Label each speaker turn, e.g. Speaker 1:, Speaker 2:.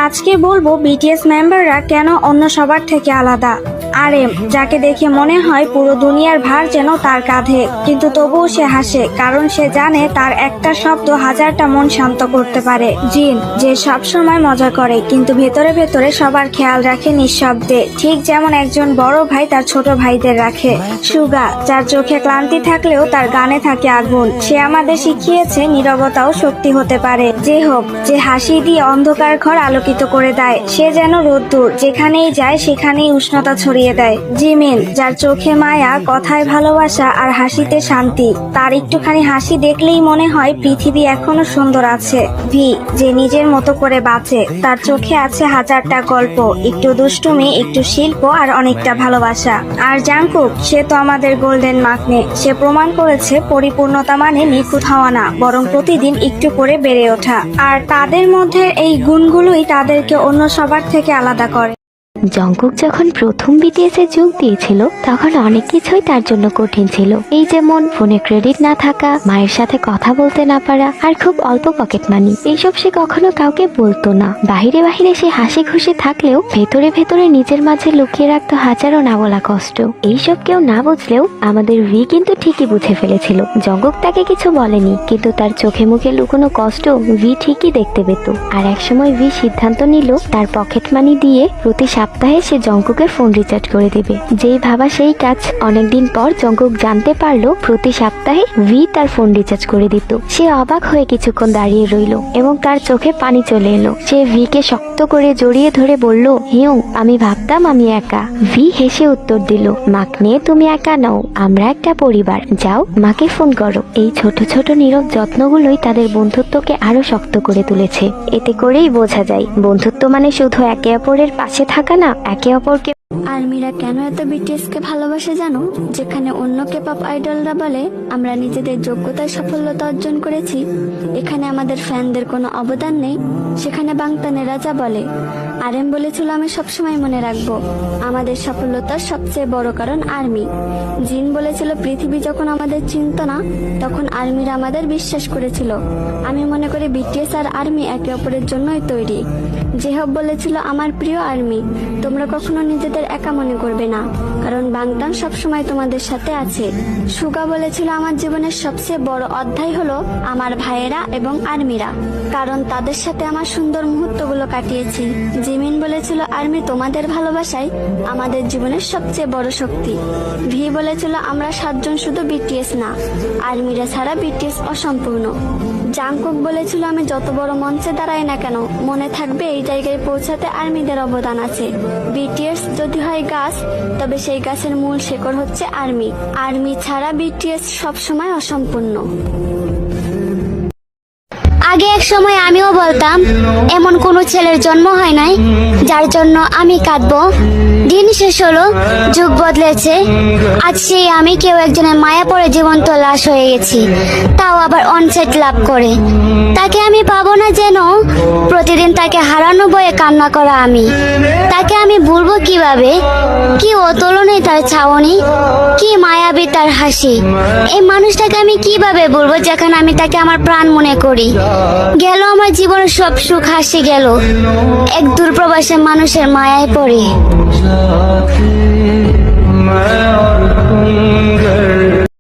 Speaker 1: আজকে বলবো বিটিএস মেম্বাররা কেন অন্য সবার থেকে আলাদা। আরএম, যাকে দেখে মনে হয় পুরো দুনিয়ার ভার যেন তার কাঁধে, কিন্তু তবুও সে হাসে, কারণ সে জানে তার একটা শব্দ হাজারটা মন শান্ত করতে পারে। জিন, যে সবসময় মজা করে কিন্তু ভেতরে ভেতরে সবার খেয়াল রাখে নিঃশব্দে, ঠিক যেমন একজন বড় ভাই তার ছোট ভাইদের রাখে। সুগা, যার চোখে ক্লান্তি থাকলেও তার গানে থাকে আগুন, সে আমাদের শিখিয়েছে নীরবতাও শক্তি হতে পারে। যে হোক, যে হাসি দিয়ে অন্ধকার ঘর আলোকিত করে দেয়, সে যেন রোদ্দুর, যেখানেই যায় সেখানেই উষ্ণতা ছড়িয়ে দেয়। জিমিন, যার চোখে মায়া, কথায় ভালোবাসা আর হাসিতে শান্তি, তার একটুখানি হাসি দেখলেই মনে হয় পৃথিবী এখনো সুন্দর আছে। ভি, যে নিজের মতো করে বাঁচে, তার চোখে আছে হাজারটা গল্প, একটু দুষ্টুমি, একটু শিল্প আর অনেকটা ভালোবাসা। আর জাংকুক, সে তো আমাদের গোল্ডেন মাকনে, সে প্রমাণ করেছে পরিপূর্ণতা মানে নিখুঁত হওয়া না, বরং প্রতিদিন একটু করে বেড়ে ওঠা। আর তাদের মধ্যে এই গুণগুলোই তাদেরকে অন্য সবার থেকে আলাদা করে।
Speaker 2: জংকুক যখন প্রথম বিটিএস এ যোগ দিয়েছিল তখন অনেক কিছুই তার জন্য কঠিন ছিল। এই যেমন ফোনে ক্রেডিট না থাকা, মায়ের সাথে কথা বলতে না পারা, আর খুব অল্প পকেট মানি। এইসব সে কখনো কাউকে বলতো না। বাহিরে বাহিরে সে হাসি খুশি থাকলেও ভেতরে ভেতরে নিজের মাঝে লুকিয়ে রাখতো হাজারো না বলা কষ্ট। এইসব কেউ না বুঝলেও আমাদের ভি কিন্তু ঠিকই বুঝে ফেলেছিল। জংকুক তাকে কিছু বলেনি, কিন্তু তার চোখে মুখে লুকোনো কষ্ট ভি ঠিকই দেখতে পেত। আর একসময় ভি সিদ্ধান্ত নিল তার পকেট মানি দিয়ে প্রতি সপ্তাহে সে জংকুকের ফোন রিচার্জ করে দেবে। যেই ভাবা সেই কাজ। অনেকদিন পর জংকুক জানতে পারলো প্রতি সপ্তাহে ভি তার ফোন রিচার্জ করে দিত। সে অবাক হয়ে কিছুক্ষণ দাঁড়িয়ে রইল এবং তার চোখে পানি চলে এলো। সে ভি কে শক্ত করে জড়িয়ে ধরে বলল, হিউ, আমি ভাবতাম আমি একা। ভি হেসে উত্তর দিল, মাকনে, তুমি একা নও, আমরা একটা পরিবার। যাও, মাকে ফোন করো। এই ছোট ছোট নীরব যত্নগুলোই তাদের বন্ধুত্বকে আরো শক্ত করে তুলেছে। এতে করেই বোঝা যায় বন্ধুত্ব মানে শুধু একে অপরের পাশে থাকা না, একে অপরকে।
Speaker 3: আর্মিরা কেন এত বিটিএস কে ভালোবাসে জানো? যেখানে অন্য কেপপ আইডলরা বলে আমরা নিজেদের যোগ্যতায় সফলতা অর্জন করেছি, এখানে আমাদের ফ্যানদের কোনো অবদান নেই, সেখানে বাংতানেরা যা বলে। আরএম বলেছিল আমি সবসময় মনে রাখবো, আমাদের সফলতার সবচেয়ে বড় কারণ আর্মি। জিন বলেছিল পৃথিবী যখন আমাদের চিনত না তখন আর্মিরা আমাদের বিশ্বাস করেছিল। আমি মনে করি বিটিএস আর আর্মি একে অপরের জন্যই তৈরি। জেহব বলেছিল আমার প্রিয় আর্মি, তোমরা কখনো নিজেদের একা মনে করবে না, কারণ বাংতান সবসময় তোমাদের সাথে আছে। সুগা বলেছিল আমার জীবনের সবচেয়ে বড় অধ্যায় হলো আমার ভাইয়েরা এবং আর্মিরা, কারণ তাদের সাথে আমার সুন্দর মুহূর্তগুলো কাটিয়েছি। জিমিন বলেছিল আর্মি তোমাদের ভালোবাসাই আমাদের জীবনের সবচেয়ে বড় শক্তি। ভি বলেছিল আমরা 7 জন শুধু বিটিএস না, আর্মিরা ছাড়া বিটিএস অসম্পূর্ণ। জাংকুক বলেছিল আমি যত বড় মঞ্চে দাঁড়াই না কেন, মনে থাকবে এই জায়গায় পৌঁছাতে আর্মিদের অবদান আছে। বিটিএস যদি হয় গাছ, তবে সেই গাছের মূল শেকড় হচ্ছে আর্মি। আর্মি ছাড়া বিটিএস সবসময় অসম্পূর্ণ। আগে এক সময় আমিও বলতাম এমন কোনো ছেলের জন্ম হয় নাই যার জন্য আমি কাঁদবো। দিন শেষ হলো, যুগ বদলেছে, আজ সেই আমি কেউ একজনের মায়া পড়ে জীবন্ত লাশ হয়ে গেছি, তাও আবার অনসাইট লাভ করে। তাকে আমি পাবো না যেন, প্রতিদিন তাকে হারানো বয়ে কান্না করা আমি। তাকে আমি ভুলবো কিভাবে? কি অতুলনীয় তার ছাউনি, কি মায়াবী তার হাসি। এই মানুষটাকে আমি কিভাবে ভুলবো যেখানে আমি তাকে আমার প্রাণ মনে করি। গেল আমার জীবনের সব সুখ হাসি গেল এক দূরপ্রবাসী মানুষের মায়ায় পড়ে।